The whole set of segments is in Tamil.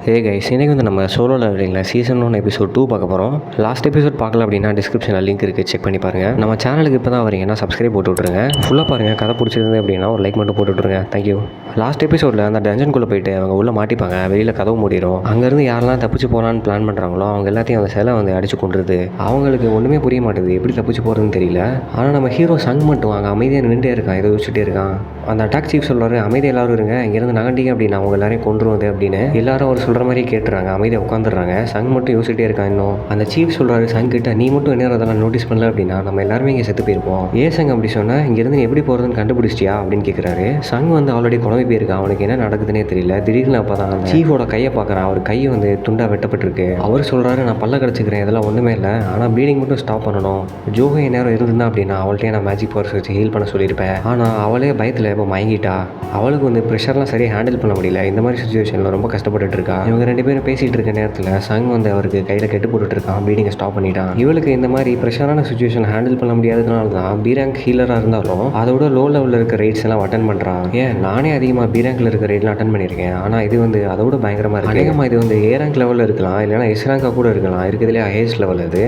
ஹே கைஸ், இன்றைக்கி வந்து நம்ம சோலோ லெவலிங்கில் சீசன் 1 எபிசோட் 2 பார்க்க போகிறோம். லாஸ்ட் எபிசோட் பார்க்கல அப்படின்னா டிஸ்கிரிப்ஷனில் லிங்க் இருக்குது, செக் பண்ணி பாருங்கள். நம்ம சேனலுக்கு இப்போ தான் வரீங்கன்னா சப்ஸ்கிரைப் போட்டு விட்ருங்க. ஃபுல்லாக பாருங்கள், கதை பிடிச்சிருந்து அப்படின்னா ஒரு லைக் மட்டும் போட்டு விட்ருங்க. தேங்க்யூ. லாஸ்ட் எபிசோடில் அந்த டஞ்சனுக்குள்ளே போயிட்டு அவங்க உள்ளே மாட்டிப்பாங்க, வெளியில் கதவு மூடிடும். அங்கேருந்து யாரெல்லாம் தப்பிச்சு போகலான்னு பிளான் பண்ணுறாங்களோ அவங்க எல்லாத்தையும் அந்த சிலை வந்து அடிச்சு கொண்டுருது. அவங்களுக்கு ஒன்றுமே புரிய மாட்டேது, எப்படி தப்பிச்சு போகிறதுன்னு தெரியல. ஆனால் நம்ம ஹீரோ சங் மட்டும் அங்கே அமைதியாக நின்றுட்டே இருக்கான், இதை வச்சுட்டே இருக்கான். அந்த அட்டாக் சீஃப் சொல்கிறாரு, அமைதி எல்லாரும் இருங்க, இங்கேருந்து நகண்டிங்க அப்படின்னா அவங்க எல்லாரையும் கொண்டுருவது அப்படின்னு. எல்லாரும் அவர் சொல்கிற மாதிரி கேட்டுறாங்க, அமைதியாக உட்காந்துடுறாங்க. சங் மட்டும் யோசிச்சுட்டே இருக்கான். இன்னும் அந்த சீஃப் சொல்கிறாரு சங் கிட்ட, நீ மட்டும் என்ன அதெல்லாம் நோட்டீஸ் பண்ணல அப்படின்னா நம்ம எல்லாருமே இங்கே செத்து போயிருப்போம். ஏன் சங் அப்படி சொன்னால், இங்கேருந்து எப்படி போகிறதுன்னு கண்டுபிடிச்சிட்டியா அப்படின்னு கேட்குறாரு. சங் வந்து ஆல்ரெடி குழம்பு போயிருக்கான், அவனுக்கு என்ன நடக்குதுன்னே தெரியல. திடீர்னு அப்போ தான் அந்த சீஃபோட கையை பார்க்குறான். அவர் கை வந்து துண்டாக வெட்டப்பட்டிருக்கு. அவர் சொல்கிறாரு, நான் பல்ல கிடச்சிக்கிறேன், இதெல்லாம் ஒன்றுமே இல்லை, ஆனால் ப்ளீடிங் மட்டும் ஸ்டாப் பண்ணணும். ஜோகை நேரம் இருந்திருந்தா அப்படின்னா அவள்கிட்டே நான் மேஜிக் பவர்ஸ் வச்சு ஹீல் பண்ண சொல்லியிருப்பேன். ஆனால் அவளே பயத்தில் இப்போ மயங்கிட்டா. அவளுக்கு வந்து ப்ரெஷர்லாம் சரியாக ஹேண்டில் பண்ண முடியல. இந்த மாதிரி சுச்சுவேஷனில் ரொம்ப கஷ்டப்பட்டுட்டு இருக்கா. இவங்க ரெண்டு பேரும் பேசிகிட்டு இருக்க நேரத்தில் சங் வந்து அவருக்கு கையில் கெட்டு போட்டுட்டு இருக்கான், ப்ளீடிங்கை ஸ்டாப் பண்ணிட்டான். இவளுக்கு இந்த மாதிரி ப்ரெஷரான சுச்சுவேஷன் ஹேண்டில் பண்ண முடியாததுனால தான் பி ரேங்க் ஹீலராக இருந்தாலும் அதோட லோ லெவலில் இருக்க ரைட்ஸ் எல்லாம் அட்டன் பண்ணுறான். ஏன் நானே அதிகமாக பி ரேங்கில் இருக்க ரைட்லாம் அட்டன் பண்ணியிருக்கேன், ஆனால் இது வந்து அதோட பயங்கரமாக இருக்குது. அதிகமாக இது வந்து ஏ ரேங்க் லெவலில் இருக்கலாம், இல்லைனா எஸ் ரேங்காக கூட இருக்கலாம். இருக்கிறதுலே ஹையஸ்ட் லெவல் அது.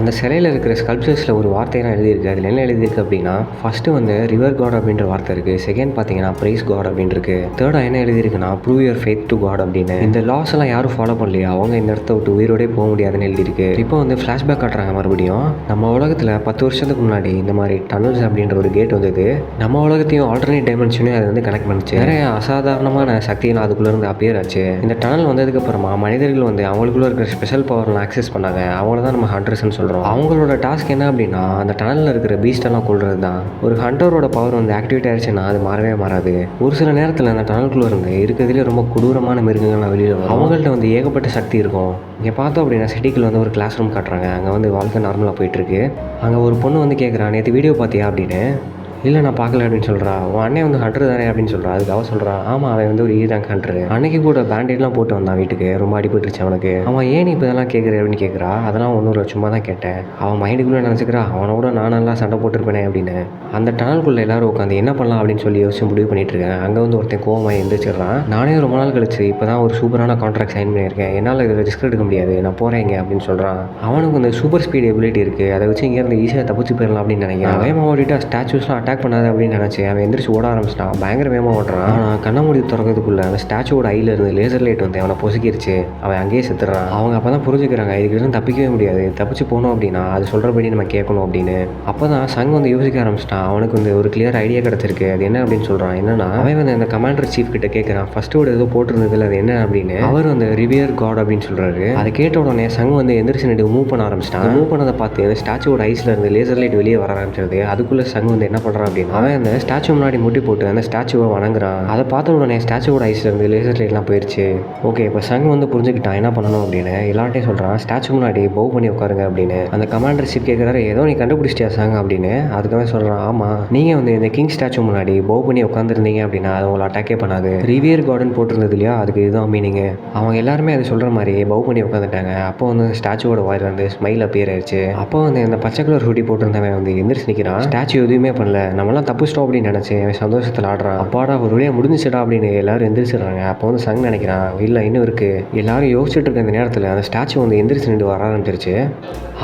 அந்த சிலையில் இருக்கிற ஸ்கல்ப்சர்ஸில் ஒரு வார்த்தையெல்லாம் எழுதியிருக்கு. அதில் என்ன எழுதியிருக்கு அப்படின்னா, ஃபஸ்ட்டு வந்து ரிவர் காட் அப்படின்ற வார்த்தை இருக்குது, செகண்ட் பார்த்தீங்கன்னா ப்ரைஸ் காட் அப்படின்னு இருக்குது, தேர்டாக என்ன எழுதியிருக்குன்னா prove your faith to God அப்படின்னு. இந்த லாஸ் எல்லாம் யாரும் ஃபாலோ பண்ணலையா, அவங்க இந்த இடத்த விட்டு உயிரோடே போக முடியாதுன்னு எழுதியிருக்கு. இப்போ வந்து ஃப்ளாஷ்பேக் காட்டுறாங்க மறுபடியும். நம்ம உலகத்தில் 10 வருஷத்துக்கு முன்னாடி இந்த மாதிரி டனல்ஸ் அப்படின்ற ஒரு கேட் வந்தது. நம்ம உலகத்தையும் ஆல்டர்னேட் டைமென்ஷனையும் அது வந்து கனெக்ட் பண்ணிச்சு. நிறைய அசாதாரணமான சக்தியெல்லாம் அதுக்குள்ளேருந்து அப்பியர் ஆச்சு. இந்த டனல் வந்ததுக்கப்புறமா மனிதர்கள் வந்து அவங்களுக்குள்ள இருக்கிற ஸ்பெஷல் பவர்லாம் ஆக்சஸ் பண்ணாங்க. அவங்கள தான் நம்ம ஹண்டர்ஸ்ன்னு சொல்கிறோம். அவங்களோட டாஸ்க் என்ன அப்படின்னா, அந்த டனலில் இருக்கிற பீஸ்டெல்லாம் கொள்வது தான். ஒரு ஹண்டரோட பவர் வந்து ஆக்டிவேட் ஆயிடுச்சுன்னா அது மாறவே மாறாது. ஒரு சில நேரத்தில் அந்த டனலுக்குள்ளே இருந்து இருக்கிறதுலே ரொம்ப கொடூரமான மிருகங்கள்லாம் வெளியில் வரும். அவங்கள்ட்ட வந்து ஏகப்பட்ட சக்தி இருக்கும். இங்கே பார்த்தோம் அப்படின்னா சிட்டிக்குள்ள வந்து ஒரு கிளாஸ் ரூம் காட்டுறாங்க. அங்கே வந்து வாழ்க்கை நார்மலாக போயிட்டுருக்கு. அங்கே ஒரு பொண்ணு வந்து கேட்குறான், நேற்று வீடியோ பார்த்தியா அப்படின்னு. இல்லை நான் பார்க்கல அப்படின்னு சொல்கிறா. உன் அண்ணன் வந்து ஹண்ட்ரு தானே அப்படின்னு சொல்கிறா. அதுக்கு அவள் சொல்கிறா, ஆமாம் அவன் வந்து ஒரு ரேங்க் ஹண்ட்ரு. அன்னைக்கு கூட பேண்டேட்லாம் போட்டு வந்தான் வீட்டுக்கு, ரொம்ப அடிபட்டுருச்சு அவனுக்கு. அவன் ஏன் இப்போ இதெல்லாம் கேட்குற அப்படின்னு கேட்குறா. அதெல்லாம் ஒன்றும் இல்லை, சும்மா தான் கேட்டேன். அவன் மைண்டுக்குள்ளே நினச்சிக்கிறா, அவனோட நான் நல்லா சண்டை போட்டிருப்பேனே அப்படின்னு. அந்த டனலுக்குள்ளே எல்லாரும் உட்காந்து என்ன பண்ணலாம் அப்படின்னு சொல்லி யோசிச்சு முடிவு பண்ணிட்டு இருக்கேன். அங்கே வந்து ஒருத்தன் கோவமாக எழுந்திரிச்சிடுறான். நானே ரொம்ப நாள் கழிச்சு இப்போ தான் ஒரு சூப்பரான கான்ட்ராக்ட் சைன் பண்ணியிருக்கேன், என்னால் இதில் ரிஸ்க் எடுக்க முடியாது, நான் போகிறேன் இங்கே அப்படின்னு சொல்கிறான். அவனுக்கு வந்து சூப்பர் ஸ்பீட் எபிலிட்டி இருக்குது, அதை வச்சு இங்கேருந்து ஈஸியாக தப்பிச்சு போயிடலாம் அப்படின்னு நினைக்கிறேன். வேகமாக ஓடிட்டா ஸ்டாச்சுஸ்லாம் அட்டாக் பண்ணாது அப்படின்னு நினச்சி அவன் எந்திரிச்சு ஓட ஆரம்பிச்சிட்டான். பயங்கர வேகமாக ஓடுறான். ஆனால் கண்ண மூடி திறக்கிறதுக்குள்ள அந்த ஸ்டாச்சுவோட ஐயில் இருந்து லேசர் லைட் வந்து அவனை பொசுக்கிருச்சு. அவன் அங்கேயே செத்துறான். அவங்க அப்போ தான் புரிஞ்சுக்கிறாங்க, இதுக்கு தப்பிக்கவே முடியாது, தப்பிச்சு போகணும் அப்படின்னா அது சொல்கிறபடி நம்ம கேட்கணும் அப்படின்னு. அப்போ தான் சங் வந்து யோசிக்க ஆரம்பிச்சிட்டான். அவனுக்கு வந்து ஒரு கிளியர் ஐடியா கிடச்சிருக்கு. அது என்ன அப்படின்னு சொல்கிறான். என்னன்னா, அவன் வந்து அந்த கமாண்டர் சீஃப் கிட்ட கேட்குறான், ஃபர்ஸ்ட் ஒரு ஏதோ போட்டிருந்ததில்ல அது என்ன அப்படின்னு. அவர் வந்து ரிவியர் காட் அப்படின்னு சொல்கிறாரு. அதை கேட்ட உடனே சங் வந்து எந்திரிச்சு நின்று மூவ் பண்ண ஆரம்பிச்சிட்டான். மூவ் பண்ணதை பார்த்து அந்த ஸ்டாச்சுவோட ஐஸில் இருந்து லேசர் லைட் வெளியே வர ஆரம்பிச்சிருது. அதுக்குள்ளே சங் வந்து என்ன பண்ணுறான் அப்படின்னா, அவன் அந்த ஸ்டாச்சு முன்னாடி முட்டி போட்டு அந்த ஸ்டாச்சுவை வணங்குறான். அதை பார்த்த உடனே ஸ்டாச்சுவோட ஐஸ்ல இருந்து லேசர் லைட்லாம் போயிடுச்சு. ஓகே, இப்போ சங் வந்து புரிஞ்சுக்கிட்டான் என்ன பண்ணணும் அப்படின்னு. எல்லார்ட்டையும் சொல்கிறான், ஸ்டாச்சு முன்னாடி பவ் பண்ணி உட்காருங்க அப்படின்னு. அந்த கமாண்டர் ஷிப் கேட்குறாரு, ஏதோ நீ கண்டுபிடிச்சிட்டியா சங் அப்படின்னு. அதுக்காக சொல்கிறான், ஆமாம், நீங்கள் வந்து இந்த கிங் ஸ்டாச்சு முன்னாடி பவ் பண்ணி உட்காந்துருந்தீங்க அப்படின்னா அது உங்களை அட்டாக்கே பண்ணாது. ரிவியர் கார்டன் போட்டிருந்தது இல்லையா, அதுக்கு இதுதான் மீனிங். அவங்க எல்லாருமே அது சொல்கிற மாதிரி பவ் பண்ணி உட்காந்துட்டாங்க. அப்போ வந்து ஸ்டாச்சுவோட வாயில் வந்து ஸ்மைல் அப்பியர் ஆயிடுச்சு. அப்போ வந்து இந்த பச்சை கலர் ஹூடி போட்டிருந்தவன் வந்து எந்திரிச்சு நிற்கிறான். ஸ்டாச்சு எதுவுமே பண்ணல, நம்மளாம் தப்புச்சிட்டோம் அப்படின்னு நினச்சி அவன் சந்தோஷத்தில் ஆடுறான். அப்பாடா ஒரு வழியாக முடிஞ்சிச்சடா அப்படின்னு எல்லாரும் எந்திரிச்சிடுறாங்க. அப்போ வந்து சங் நினைக்கிறான், இல்லை இன்னும் இருக்குது. எல்லாரும் யோசிச்சுட்டு இருக்க இந்த நேரத்தில் அந்த ஸ்டாச்சு வந்து எந்திரிச்சு நின்று வர ஆரம்பிச்சிருச்சு.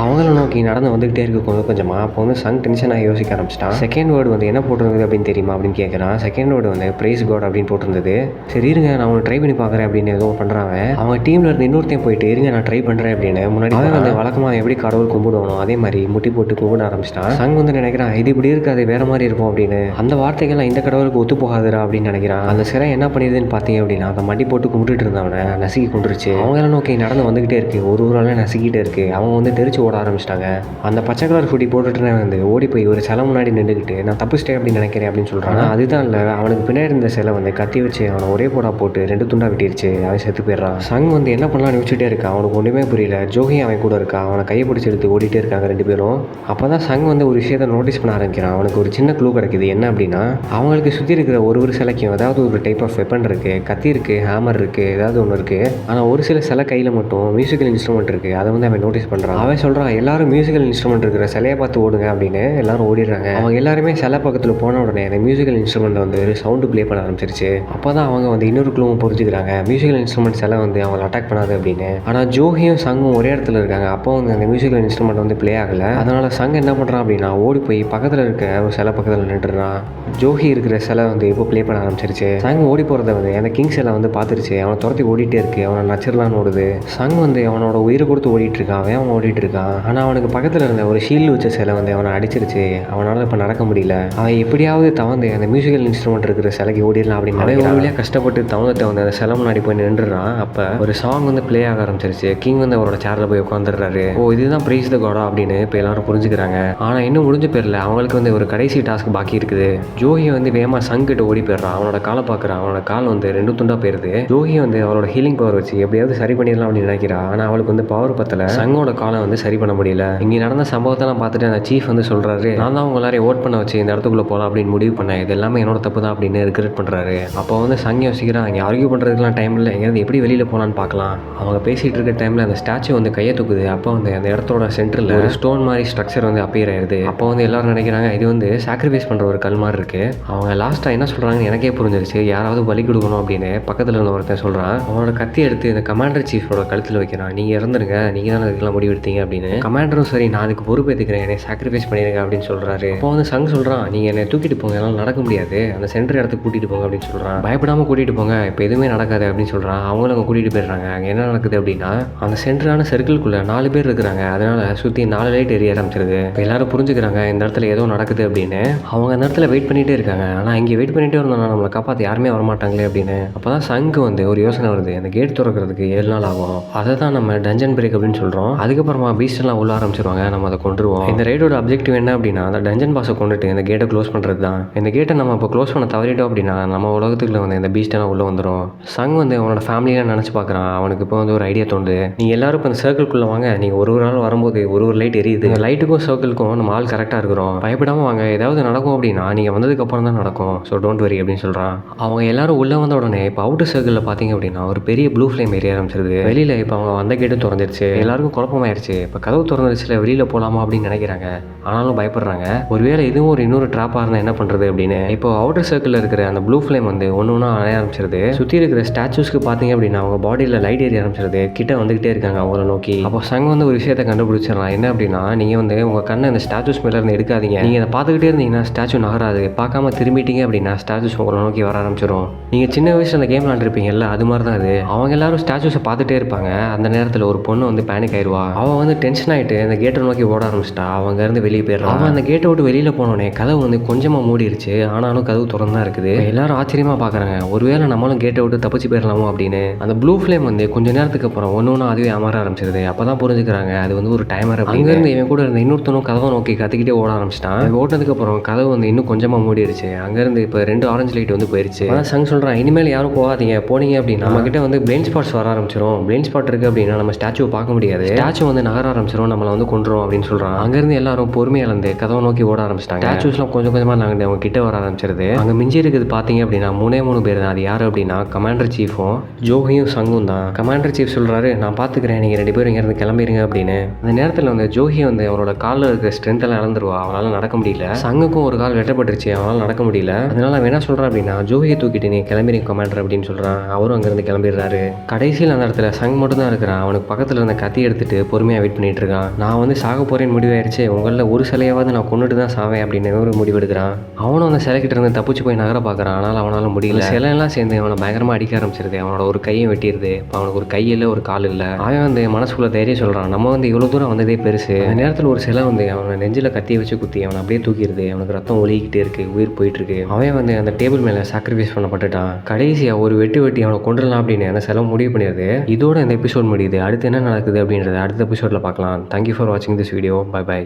அவங்கள நோக்கி நடந்து வந்துகிட்டே இருக்க கொஞ்சம் கொஞ்சமாக. அப்போ வந்து சங் டென்ஷனாக யோசிக்க ஆரம்பிச்சிட்டான். செகண்ட் வேர்டு வந்து என்ன போட்டிருந்தது அப்படின்னு தெரியுமா அப்படின்னு கேட்குறான். செகண்ட் வேர்டு வந்து ப்ரைஸ் காட் அப்படின்னு போட்டிருந்தது. சரி இருங்க நான் அவனை ட்ரை பண்ணி பார்க்குறேன் அப்படின்னு ஏதோ பண்ணுறாங்க. அவங்க டீமில் இருந்து இன்னொருத்தையும் போயிட்டு இருங்க நான் ட்ரை பண்ணுறேன் அப்படின்னு. முன்னாடி அவன் வந்து வழக்கமாக எப்படி கடவுள் கும்பிடுவானோ அதே மாதிரி முட்டி போட்டு கும்பிட ஆரம்பிச்சிட்டான். சங் வந்து நினைக்கிறான், இது இப்படி இருக்காது வேற மாதிரி இருக்கும் அப்படின்னு. அந்த வார்த்தைகள்லாம் இந்த கடவுளுக்கு ஒத்து போகாதுரா அப்படின்னு நினைக்கிறான். அந்த சிலை என்ன பண்ணிடுதுன்னு பார்த்தீங்க அப்படின்னா, அந்த மடி போட்டு கும்பிட்டுட்டு இருந்தவனை நசுக்கி கொண்டுருச்சு. அவங்கள நோக்கி நடந்து வந்துகிட்டே இருக்கு, ஒரு ஊரால நசுக்கிட்டே இருக்கு. அவங்க வந்து தெரிச்சு ஓட ஆரம்பிச்சிட்டாங்க. அந்த பச்சை கலர் ஃபுட்டி போட்டுட்டு வந்து ஓடி போய் ஒரு சிலை முன்னாடி நின்றுக்கிட்டு நான் தப்பிச்சிட்டேன் அப்படின்னு நினைக்கிறேன் அப்படின்னு சொல்றான். அதுதான் இல்லை, அவனுக்கு பின்னாடி இருந்த சிலை வந்து கத்தி வச்சு அவனை ஒரே போடா போட்டு 2 துண்டா வெட்டிடுச்சு. அவன் செத்து போயிடுறான். சங் வந்து என்ன பண்ணலாம்னு யோசிச்சுட்டே இருக்கான். அவனுக்கு ஒன்றுமே புரியல. ஜோகி அவன் கூட இருக்கா, அவனை கையை பிடிச்சி எடுத்து ஓடிட்டே இருக்காங்க 2 பேரும். அப்போ தான் சங் வந்து ஒரு விஷயத்தை நோட்டீஸ் பண்ண ஆரம்பிக்கிறான். அவனுக்கு ஒரு சின்ன சின்ன க்ளூ கிடைக்குது. என்ன அப்படின்னா, அவங்களுக்கு சுற்றி இருக்கிற ஒரு சிலைக்கும் ஏதாவது ஒரு டைப் ஆஃப் வெப்பன் இருக்குது. கத்தி இருக்குது, ஹேமர் இருக்குது, ஏதாவது ஒன்று இருக்குது. ஆனால் ஒரு சில சிலை கையில் மட்டும் மியூசிக்கல் இன்ஸ்ட்ருமெண்ட் இருக்குது. அதை வந்து அவன் நோட்டீஸ் பண்ணுறான். அவன் சொல்கிறான், எல்லாரும் மியூசிக்கல் இன்ஸ்ட்ருமெண்ட் இருக்கிற சிலையை பார்த்து ஓடுங்க அப்படின்னு. எல்லாரும் ஓடிடுறாங்க. அவங்க எல்லாருமே சிலை பக்கத்தில் போன உடனே அந்த மியூசிக்கல் இன்ஸ்ட்ருமெண்ட் வந்து சவுண்டு ப்ளே பண்ண ஆரம்பிச்சிருச்சு. அப்போ தான் அவங்க வந்து இன்னொரு க்ளூவும் புரிஞ்சுக்கிறாங்க, மியூசிக்கல் இன்ஸ்ட்ருமெண்ட் சிலை வந்து அவங்களை அட்டாக் பண்ணாது அப்படின்னு. ஆனால் ஜோஹியும் சங்கும் ஒரே இடத்துல இருக்காங்க. அப்போ வந்து அந்த மியூசிக்கல் இன்ஸ்ட்ருமெண்ட் வந்து ப்ளே ஆகலை. அதனால் சங் என்ன பண்ணுறான் அப்படின்னா, ஓடி போய் பக்கத்தில் இருக்க ஒரு சிலை பக்கத்தில் நின்றுறான். ஜோஹி இருக்கிற சிலை வந்து இப்போ ப்ளே பண்ண ஆரம்பிச்சிருச்சு. சங் ஓடி போகிறத வந்து அந்த கிங் சிலை வந்து பார்த்துருச்சு. அவனை துரத்தி ஓடிட்டே இருக்கு. அவனை நச்சிடலான்னு ஓடுது. சங் வந்து அவனோட உயிரை கொடுத்து ஓடிட்டு இருக்கான். அவன் ஓடிட்டு இருக்கான். ஆனால் அவனுக்கு பக்கத்தில் இருந்த ஒரு ஷீல்டு வச்ச சிலை வந்து அவனை அடிச்சிருச்சு. அவனால் இப்போ நடக்க முடியல. அவன் எப்படியாவது தவந்து அந்த மியூசிக்கல் இன்ஸ்ட்ருமெண்ட் இருக்கிற சிலைக்கு ஓடிடலாம் அப்படின்னு அவன் வழியாக கஷ்டப்பட்டு தவந்து அந்த சிலை முன்னாடி போய் நின்றுறான். அப்போ ஒரு சாங் வந்து ப்ளே ஆக ஆரம்பிச்சிருச்சு. கிங் வந்து அவரோட சேரில் போய் உட்காந்துடுறாரு. ஓ, இதுதான் பிரைஸ் த காடா அப்படின்னு இப்போ எல்லாரும் புரிஞ்சுக்கிறாங்க. ஆனால் இன்னும் முடிஞ்ச பேரில் அவங்களுக்கு வந்து ஒரு கடைசி டாஸ்க் பாக்கி இருக்குது. ஜோஹி வந்து வேகமாக சங்கிட்ட ஓடி போயிடுறான். அவனோட காலை பார்க்குறான். அவனோட கால் வந்து 2 துண்டாக போயிருது. ஜோஹி வந்து அவளோட ஹீலிங் பவர் வச்சு எப்படியாவது சரி பண்ணிடலாம் அப்படின்னு நினைக்கிறா. ஆனால் அவளுக்கு வந்து பவர் பத்தல. சங்கோட காலை வந்து சரி பண்ண முடியல. இங்கே நடந்த சம்பவத்தெல்லாம் பார்த்துட்டு அந்த சீஃப் வந்து சொல்றாரு, நான் தான் அவங்க எல்லாரையும் ஓட் பண்ண வச்சு இந்த இடத்துக்குள்ள போகலாம் அப்படின்னு முடிவு பண்ணேன். இது எல்லாமே என்னோட தப்பு தான் அப்படின்னு ரிக்ரெட் பண்ணுறாரு. அப்போ வந்து சங் யோசிக்கிறான், இங்கே ஆர்கியூ பண்ணுறதுக்குலாம் டைம் இல்லை, எங்கேயாவது எப்படி வெளியில் போகலான்னு பார்க்கலாம். அவங்க பேசிகிட்டு இருக்க டைமில் அந்த ஸ்டாச்சு வந்து கையை தூக்குது. அப்போ வந்து அந்த இடத்தோட சென்டரில் ஒரு ஸ்டோன் மாதிரி ஸ்ட்ரக்சர் வந்து அப்பியர் ஆயிடுது. அப்போ வந்து எல்லாரும் நினைக்கிறாங்க, இது வந்து சாக்ரிஃபைஸ் பண்ணுற ஒரு கல் மாதிரி இருக்கு. அவங்க லாஸ்ட்டாக என்ன சொல்கிறாங்கன்னு எனக்கே புரிஞ்சிருச்சு. யாராவது பலி கொடுக்கணும் அப்படின்னு பக்கத்தில் இருந்த ஒருத்தன் சொல்கிறான். அவனோட கத்தி எடுத்து இந்த கமாண்டர் சீஃபோட கழுத்தில் வைக்கிறான். நீங்கள் இறந்துருங்க, நீங்கள் தான் அதுக்கெல்லாம் முடிவு எடுத்தீங்க அப்படின்னு. கமாண்டரும் சரி, நான் அதுக்கு பொறுப்பேற்றுக்கிறேன், என்னை சாக்ரிஃபைஸ் பண்ணிடுங்க அப்படின்னு சொல்கிறாரு. அப்போ வந்து சங் சொல்கிறான், நீங்கள் என்னை தூக்கிட்டு போங்க, என்னால் நடக்க முடியாது, அந்த சென்டர் இடத்துக்கு கூட்டிகிட்டு போங்க அப்படின்னு சொல்கிறான். பயப்படாமல் கூட்டிகிட்டு போங்க, இப்போ எதுவுமே நடக்காது அப்படின்னு சொல்கிறான். அவங்களும் அங்கே கூட்டிகிட்டு போயிடுறாங்க. அங்கே என்ன நடக்குது அப்படின்னா, அந்த சென்டரான சர்க்கிள்குள்ளே 4 பேர் இருக்கிறாங்க. அதனால் சுற்றி 4 லைட் எரிய ஆரம்பிச்சிருது. இப்போ எல்லாரும் புரிஞ்சுக்கிறாங்க இந்த இடத்துல ஏதோ நடக்குது அப்படின்னு. அவங்க அந்த இடத்துல வெயிட் பண்ணிகிட்டே இருக்காங்க. ஆனால் இங்கே வெயிட் பண்ணிகிட்டே இருந்தோம்னா நம்மளை காப்பாற்ற யாருமே வரமாட்டாங்களே அப்படின்னு. அப்போ தான் சங்கு வந்து ஒரு யோசனை வருது, அந்த கேட் திறக்கிறதுக்கு 7 நாள் ஆகும். அதை தான் நம்ம டஞ்சன் பிரேக் அப்படின்னு சொல்கிறோம். அதுக்கப்புறமா பீஸ்டெல்லாம் உள்ள ஆரம்பிச்சிருவாங்க. நம்ம அதை கொண்டுருவோம். இந்த ரைடோட அப்ஜெக்டிவ் என்ன அப்படின்னா, அந்த டஞ்சன் பாஸை கொண்டுட்டு இந்த கேட்டை க்ளோஸ் பண்ணுறது தான். இந்த கேட்டை நம்ம இப்போ க்ளோஸ் பண்ண தவறிட்டோம் அப்படின்னா நம்ம உலகத்துக்குள்ள வந்து இந்த பீஸ்டெல்லாம் உள்ளே வந்துடும். சங் வந்து அவனோட ஃபேமிலியெலாம் நினச்சி பார்க்குறான். அவனுக்கு இப்போ வந்து ஒரு ஐடியா தோணுது, நீங்கள் எல்லாரும் இப்போ இந்த சர்க்கிள்குள்ளே வாங்க, நீங்கள் ஒரு ஆள் வரும்போது ஒரு லைட் எரியுது. இந்த லைட்டுக்கும் சர்க்கிள்க்கும் நம்ம ஆள் கரெக்டாக இருக்கிறோம், பயப்படாமல் வாங்க, ஏதாவது நடக்கும் அப்படின்னா நீங்கள் வந்ததுக்கப்புறம் தான் நடக்கும், ஸோ டோன்ட் வரி அப்படின்னு சொல்கிறான். அவங்க எல்லாரும் உள்ளே வந்த உடனே இப்போ அவுட்டர் சர்க்கிளில் பார்த்தீங்க அப்படின்னா ஒரு பெரிய ப்ளூ ஃப்ளேம் எரிய ஆரம்பிச்சிருது. வெளியில் இப்போ அவங்க வந்த கேட்டு திறந்துருச்சு. எல்லாருக்கும் குழப்பமாயிருச்சு. இப்போ கதவு திறந்துருச்சுல, வெளியில் போகலாமா அப்படின்னு நினைக்கிறாங்க. ஆனாலும் பயப்படுறாங்க. ஒருவேளை இதுவும் ஒரு இன்னொரு ட்ராப்பாக இருந்தால் என்ன பண்ணுறது அப்படின்னு. இப்போ அவுட்டர் சர்க்கிளில் இருக்கிற அந்த ப்ளூ ஃப்ளேம் வந்து ஒன்று ஒன்றா அணைய ஆரம்பிச்சிருது. சுற்றி இருக்கிற ஸ்டாச்சூஸ்க்கு பார்த்தீங்க அப்படின்னா அவங்க பாடியில் லைட் ஏறி ஆரம்பிச்சிருது. கிட்ட வந்துகிட்டே இருக்காங்க அவங்கள நோக்கி. அப்போ சங் வந்து ஒரு விஷயத்தை கண்டுபிடிச்சிடலாம். என்ன அப்படின்னா, நீங்கள் வந்து உங்கள் கண்ணை இந்த ஸ்டாச்சூஸ் மேலே இருந்து எடுக்காதீங்க. நீங்கள் அதை பார்த்துக்கிட்டே இருந்தீங்கன்னா ஸ்டாச்சு நகராது. பார்க்காம திரும்பிட்டீங்க அப்படின்னா ஸ்டாச்சூஸ் உங்களை நோக்கி வர ஆரம்பிச்சிடும். நீங்கள் சின்ன வயசில் அந்த கேம் விளாண்டுருப்பீங்கல்ல, அது மாதிரி தான் அது. அவங்க எல்லாரும் ஸ்டாச்சூஸை பார்த்துட்டே இருப்பாங்க. அந்த நேரத்தில் ஒரு பொண்ணு வந்து பேனிக் ஆயிடுவா. அவள் வந்து டென்ஷன் ஆகிட்டு அந்த கேட்டை நோக்கி ஓட ஆரம்பிச்சிட்டா. அவங்க இருந்து வெளியே போயிடலாம். அவன் அந்த கேட்டை விட்டு வெளியில் போனோடனே கதவு வந்து கொஞ்சமாக மூடிடுச்சு. ஆனாலும் கதவு திறந்தா இருக்குது. எல்லாரும் ஆச்சரியமாக பார்க்குறாங்க, ஒருவேளை நம்மளும் கேட்டை விட்டு தப்பிச்சு போயிடலாமோ அப்படின்னு. அந்த ப்ளூ ஃப்ளேம் வந்து கொஞ்ச நேரத்துக்கு அப்புறம் ஒன்று ஒன்று அதுவே அமர ஆரம்பிச்சிருது. அப்போ தான் புரிஞ்சுக்கிறாங்க அது வந்து ஒரு டைமர். அங்கேருந்து இவன் கூட இருந்த இன்னொருத்தனும் கதவை நோக்கி கத்திக்கிட்டே ஓட ஆரம்பிச்சிட்டான். ஓட்டதுக்கப்புறம் கதவு வந்து இன்னும் கொஞ்சமாக மூடிடுச்சு. அங்கேருந்து இப்போ 2 ஆரஞ்சு லைட் வந்து போயிடுச்சு. அதான் சங் சொல்கிறான், இனிமேல் யாரும் போகாதீங்க, போனீங்க அப்படின்னா நம்ம கிட்ட வந்து பிளைண்ட் ஸ்பாட்ஸ் வர ஆரம்பிச்சிடும். பிளைண்ட் ஸ்பாட் இருக்குது அப்படின்னா நம்ம ஸ்டாச்சுவை பார்க்க முடியாது. ஸ்டாச்சு வந்து நகர ஆரம்பிச்சிடும், நம்மளை வந்து கொண்டுரும் அப்படின்னு சொல்கிறான். அங்கேருந்து எல்லாரும் பொறுமையாக இருந்து கதவை நோக்கி ஓட ஆரம்பிச்சிட்டாங்க. ஸ்டாச்சூஸ்லாம் கொஞ்சம் கொஞ்சமாக நாங்கள் அவங்க கிட்ட வர ஆரம்பிச்சிருது. அங்கே மிஞ்சி இருக்குது பார்த்தீங்க அப்படின்னா 3 பேர் தான். அது யார் அப்படின்னா கமாண்டர் சீஃபும் ஜோஹியும் சங்கும் தான். கமாண்டர் சீஃப் சொல்கிறாரு, நான் பார்த்துக்கிறேன், நீங்கள் 2 பேரும் இங்கேருந்து கிளம்பிடுங்க அப்படின்னு. அந்த நேரத்தில் வந்து ஜோஹி வந்து அவரோட காலில் இருக்கிற ஸ்ட்ரென்த் எல்லாம் இழந்துருவா. அவனால் நடக்க முடியல. சங்குக்கும் ஒரு கால் வெட்டப்பட்டுருச்சு, அவனால் நடக்க முடியல. அதனால அவன் என்ன சொல்கிறான் அப்படின்னா, ஜோஹியை தூக்கிட்டு நீ கிளம்பிடுங்க கமாண்டர் அப்படின்னு சொல்கிறான். அவரும் அங்கேருந்து கிளம்பிடுறாரு. கடைசியில் அந்த இடத்துல சங் மட்டும் தான் இருக்கிறான். அவனுக்கு பக்கத்தில் இருந்த கத்தி எடுத்துட்டு பொறுமையாக வெயிட் பண்ணிட்டு இருக்கான். நான் வந்து சாக போறேன்னு முடிவாயிருச்சு, உங்களில் ஒரு சிலையாவது நான் கொண்டுட்டு தான் சாவேன் அப்படின்னு ஒரு முடிவெடுக்கிறான். அவனும் அந்த சிலைக்கிட்ட இருந்து தப்பிச்சு போய் நகர பார்க்குறான். ஆனால் அவனால் முடியல. சிலையெல்லாம் சேர்ந்து அவனை பயங்கரமாக அடிக்க ஆரம்பிச்சிருது. அவனோட ஒரு கையை வெட்டிடுது. இப்போ அவனுக்கு ஒரு கை இல்லை, ஒரு கால் இல்லை. அவன் வந்து மனசுக்குள்ள தைரியம் சொல்கிறான், நம்ம வந்து இவ்வளோ தூரம் வந்ததே பெருசு. அந்த நேரத்தில் ஒரு சிலை வந்து அவனை நெஞ்சில் கத்தியை வச்சு குத்தி அவனை அப்படியே தூக்கிடுது. அவனுக்கு ரத்தம் ஒலிக்கிட்டே இருக்கு, உயிர் போயிட்டு இருக்கு. அவன் வந்து அந்த டேபிள் மேலே சாக்ரிஃபைஸ் பண்ணப்பட்டுட்டான். கடைசியாக ஒரு வெட்டி அவனை கொண்டுடலாம் அப்படின்னு அந்த சிலை முடிவு பண்ணிடுது. இதோட இந்த எபிசோட் முடியுது. அடுத்து என்ன நடக்குது அப்படின்றத அடுத்த எபிசோடில் பார்க்கலாம். தேங்க்யூ ஃபார் வாட்சிங் திஸ் வீடியோ. பை.